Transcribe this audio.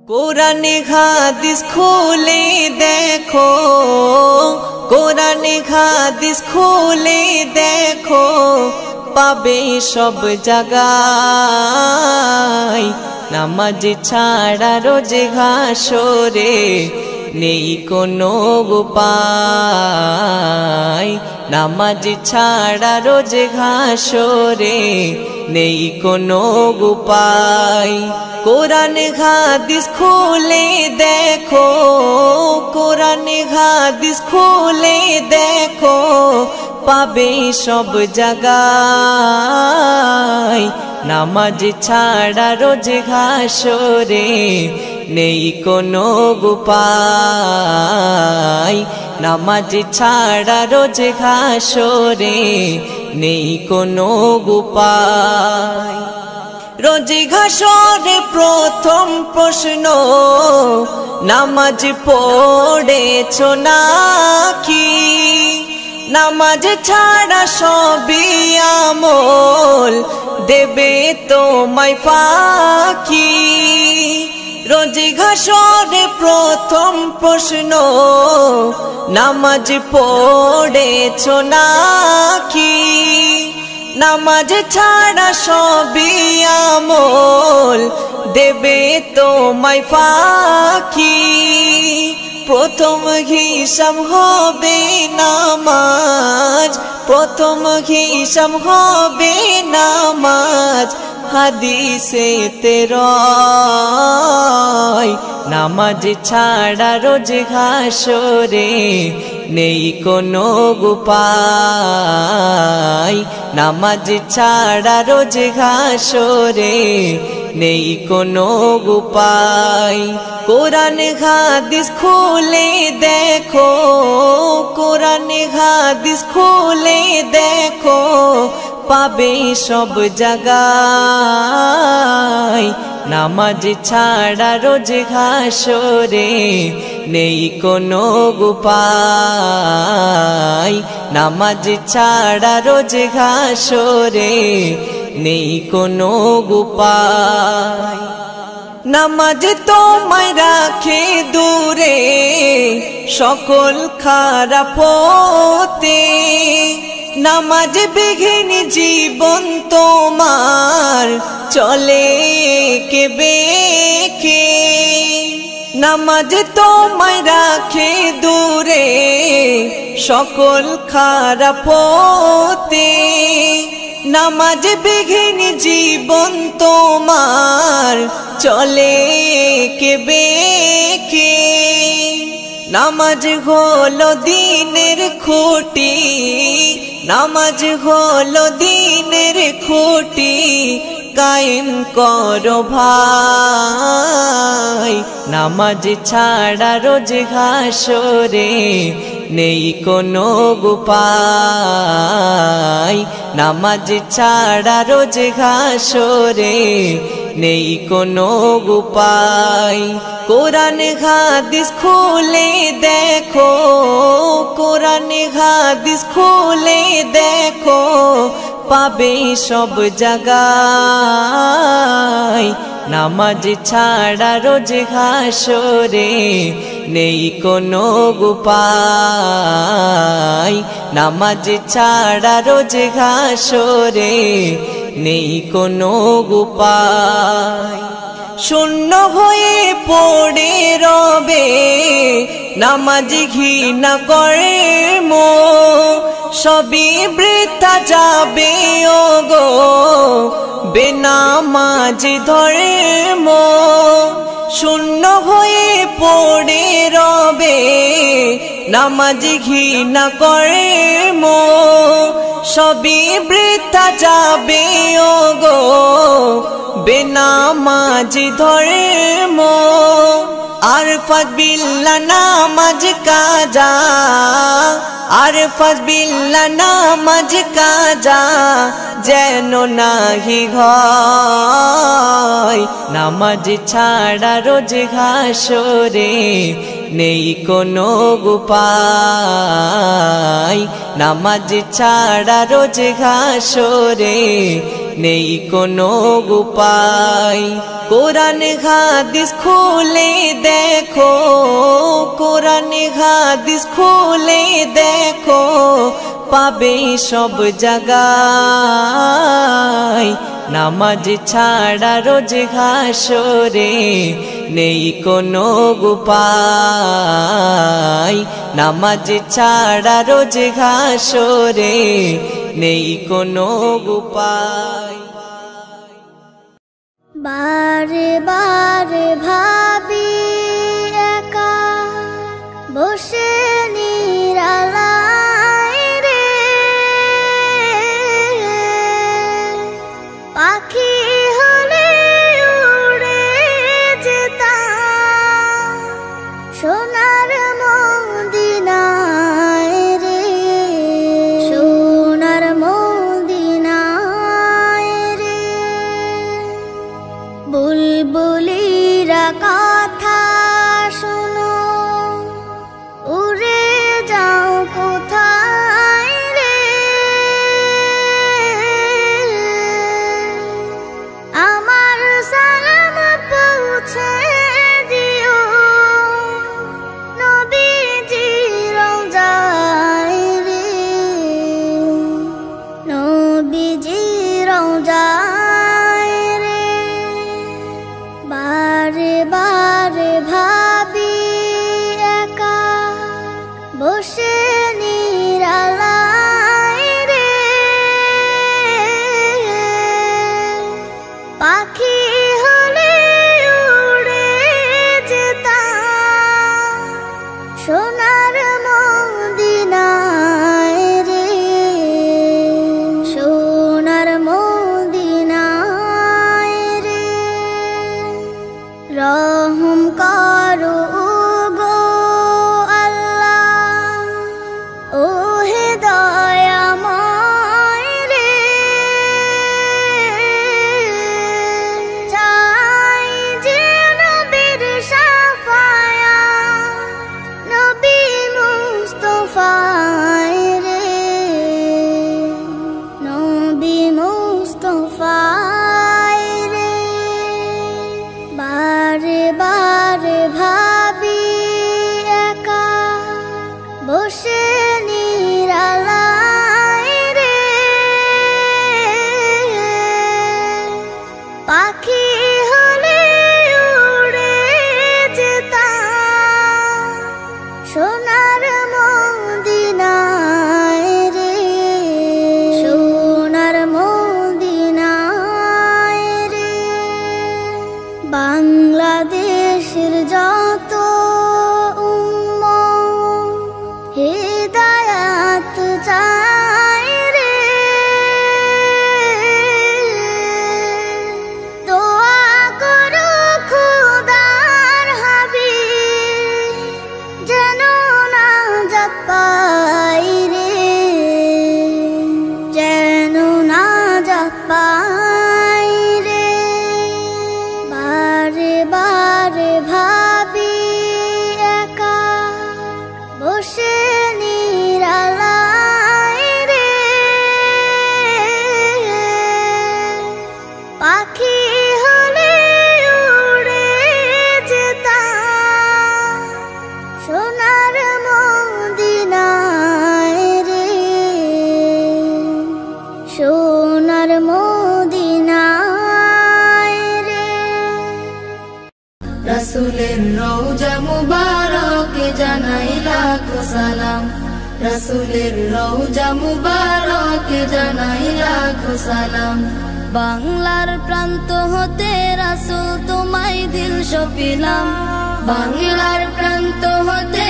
কোরআনে হাদিস খুলে দেখো, কোরআনে হাদিস খুলে দেখো, পাবে সব জায়গায়। নামাজ ছাড়া রোজে হাসরে নেই কোনো উপায়। নামাজ ছাড়া রোজে হাসরে নেই কোনো উপায়। কোরআনে হাদিস খুলে দেখো, কোরআনে হাদিস খুলে দেখো, পাবে সব জায়গায়। নামাজ ছাড়া রোজে হাসরে নেই কোনো উপায়। নামাজ ছাড়া রোজে হাসরে নেই কোনো উপায়। রোজে হাসরে প্রথম প্রশ্ন, নামাজ পড়েছো নাকি? নামাজ ছাড়া সবই আমল দেবে তোমায় ফাঁকি। রোজে হাসরে প্রথম প্রশ্ন, নামাজ পড়েছো নাকি? নামাজ ছাড়া সবই আমল দেবে তোমায় ফাঁকি। প্রথম হিসাব হবে নামাজ, প্রথম হিসাব হবে নামাজ। হাদিসেতে রয় নামাজ ছাড়া রোজে হাসরে নেই কোনো উপায়। নামাজ ছাড়া রোজে হাসরে নেই কোনো উপায়। কোরআনে হাদিস খুলে দেখো, কোরআনে হাদিস খুলে দেখো, পাবে সব জায়গায়। নামাজ ছাড়া রোজে হাসরে নেই কোনো উপায়। নামাজ ছাড়া রোজে হাসরে নেই কোনো উপায়। নামাজ তোমায় রাখে দূরে সকল খারাপ হতে। নামাজ বিঘিন জীবন তোমার চলে কে বেঁকে। নামাজ তোমায় রাখে দূরে সকল খারাপ হতে। নামাজ বিঘিন জীবন তোমার চলে কে বেঁকে। নামাজ হলো দিনের খুঁটি, নামাজ হলো দিনের খুঁটি। কায়েম করো ভাই, নামাজ ছাড়া রোজে হাসরে নেই কোনো উপায়। নামাজ ছাড়া রোজে হাসরে নেই কোনো উপায়। কোরআনে হাদিস খুলে দেখো, কোরআনে হাদিস খুলে দেখো, পাবে সব জায়গায়। নামাজ ছাড়া রোজে হাসরে নেই কোনো উপায়। নামাজ ছাড়া রোজে হাসরে নেই কোনো উপায়। শূন্য হয়ে পড়ে রবে নামাজ ঘৃণা করে মো, সবই বৃথা যাবে ওগো বেনামাজ ধর্ম। শূন্য হয়ে পড়ে রবে নামাজ ঘৃণা করে মো, সবই বৃথা যাবে ওগো বেনামাজ ধর্ম। আরফাত বিল্লাহ নামাজ কাজা, আরফাত বিল্লাহ নামাজ কাজা, যেন নাহি হয়। নামাজ ছাড়া রোজে হাসরে নেই কোনো উপায়। নামাজ ছাড়া রোজে হাসরে নেই কোনো উপায়। কোরআন হাদিস খুলে দেখো, কোরআন হাদিস খুলে দেখো, পাবে সব জায়গায়। নামাজ ছাড়া রোজ হাসরে নেই কোনো উপায়। নামাজ ছাড়া রোজ হাসরে নেই কোনো উপায়। বারে বারে ভাবি একা বসে নিরালায় রে, পাখি হলে উড়ে যেতাম সোনার মদিনায় রে, সোনার মদিনায় রে। বুলবুলিরা কথা শোনো, উড়ে যাও কোথায় রে, আমার সালাম পৌঁছে দিও নবীজি রওজায় রে, নবীজি রওজায় রে। বারে বারে ভাবি একা বসে নিরালায় রে, পাখি হলে উড়ে যেতাম সোনার মদিনায় রে, সোনার মদিনায় রে। রহম করো গো আল্লাহ, ওহে দয়াময় রে, চাই যে নবীর শাফায়াত, নবী মুস্তাফায় রে, নবী মুস্তাফায় রে। বারে বারে ভাবি একা বসে নিরালায় রে, পাখি হলে উড়ে যেতাম সোনার মদিনায় রে, সোনার মদিনায় রে। বাংলাদেশের যত উম্মত হিদায়াত চায় রে, দোয়া করো খোদার হাবিব যেন নাজাত পাই রে, যেন নাজাত পাই রে। বারে বারে ভাবি একা বসে নিরালায় রে, পাখি হলে উড়ে যেতাম সোনার মদিনায় রে, সোনার মদিনায় রে। রাসূলের রওজা মুবারকে জানাই লাখো সালাম, রাসূলের রওজা মুবারকে জানাই লাখো সালাম। বাংলার প্রান্ত হতে রাসূল তোমায় দিল সপিলাম, বাংলার প্রান্ত হতে